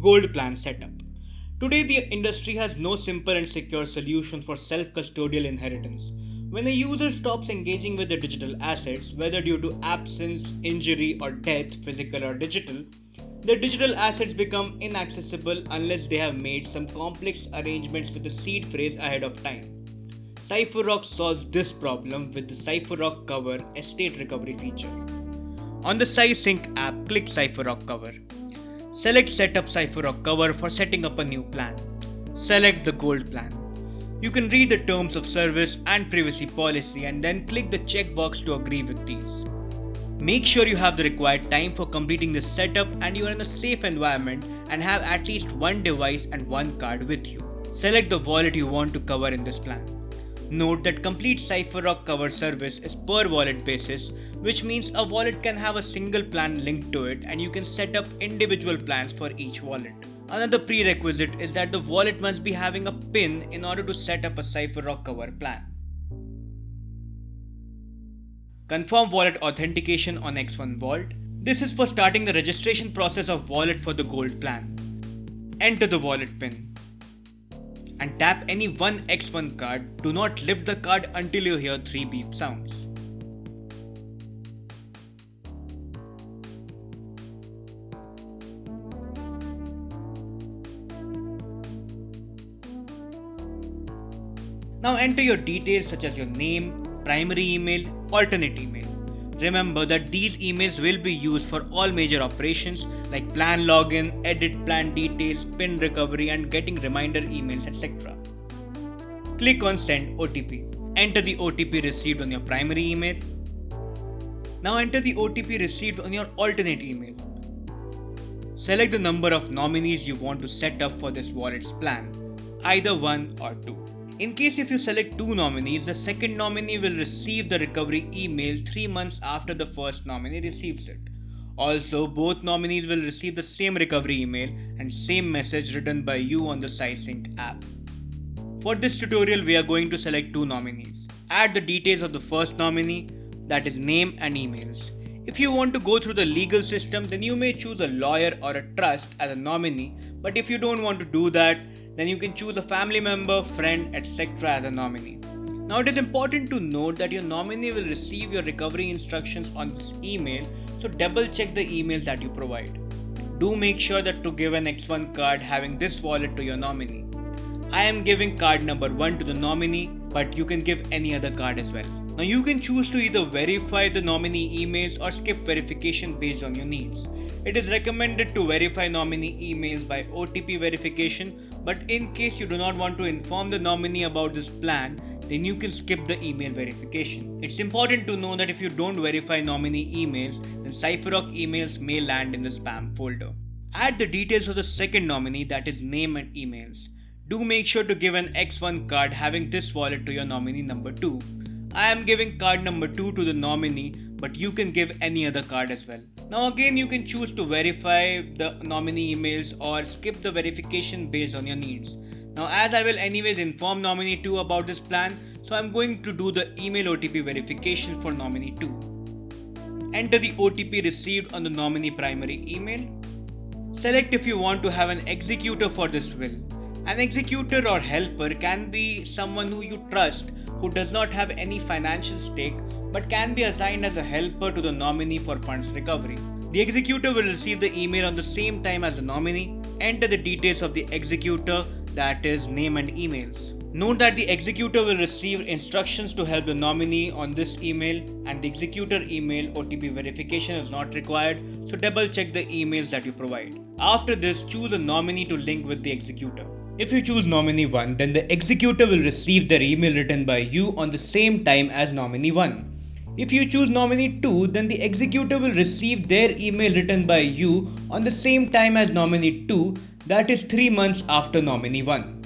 Gold plan setup. Today, the industry has no simple and secure solution for self custodial inheritance. When a user stops engaging with the digital assets, whether due to absence, injury, or death, physical or digital, the digital assets become inaccessible unless they have made some complex arrangements with the seed phrase ahead of time. Cypherock solves this problem with the Cypherock Cover estate recovery feature. On the SciSync app, click Cypherock Cover. Select Setup Cypherock Cover for setting up a new plan. Select the Gold plan. You can read the terms of service and privacy policy and then click the checkbox to agree with these. Make sure you have the required time for completing this setup and you are in a safe environment and have at least one device and one card with you. Select the wallet you want to cover in this plan. Note that complete Cypherock cover service is per wallet basis, which means a wallet can have a single plan linked to it and you can set up individual plans for each wallet. Another prerequisite is that the wallet must be having a PIN in order to set up a Cypherock cover plan. Confirm wallet authentication on X1 Vault. This is for starting the registration process of wallet for the Gold plan. Enter the wallet PIN and tap any one X1 card. Do not lift the card until you hear 3 beep sounds. Now enter your details such as your name, primary email, alternate email. Remember that these emails will be used for all major operations like plan login, edit plan details, PIN recovery and getting reminder emails, etc. Click on Send OTP. Enter the OTP received on your primary email. Now enter the OTP received on your alternate email. Select the number of nominees you want to set up for this wallet's plan, either 1 or 2. In case if you select 2 nominees, the second nominee will receive the recovery email 3 months after the first nominee receives it. Also, both nominees will receive the same recovery email and same message written by you on the SciSync app. For this tutorial, we are going to select 2 nominees. Add the details of the first nominee, that is name and emails. If you want to go through the legal system, then you may choose a lawyer or a trust as a nominee, but if you don't want to do that, then you can choose a family member, friend, etc. as a nominee. Now it is important to note that your nominee will receive your recovery instructions on this email, so double check the emails that you provide. Do make sure that to give an X1 card having this wallet to your nominee. I am giving card number 1 to the nominee, but you can give any other card as well. Now you can choose to either verify the nominee emails or skip verification based on your needs. It is recommended to verify nominee emails by OTP verification, but in case you do not want to inform the nominee about this plan, then you can skip the email verification. It's important to know that if you don't verify nominee emails, then Cypherock emails may land in the spam folder. Add the details of the second nominee, that is name and emails. Do make sure to give an X1 card having this wallet to your nominee number 2. I am giving card number 2 to the nominee, but you can give any other card as well. Now again, you can choose to verify the nominee emails or skip the verification based on your needs. Now as I will anyways inform nominee 2 about this plan, so I'm going to do the email OTP verification for nominee 2. Enter the OTP received on the nominee primary email. Select if you want to have an executor for this will. An executor or helper can be someone who you trust who does not have any financial stake but can be assigned as a helper to the nominee for funds recovery. The executor will receive the email on the same time as the nominee. Enter the details of the executor, that is name and emails. Note that the executor will receive instructions to help the nominee on this email and the executor email OTP verification is not required, so double check the emails that you provide. After this, choose a nominee to link with the executor. If you choose nominee 1, then the executor will receive their email written by you on the same time as nominee 1. If you choose nominee 2, then the executor will receive their email written by you on the same time as nominee 2, that is 3 months after nominee 1.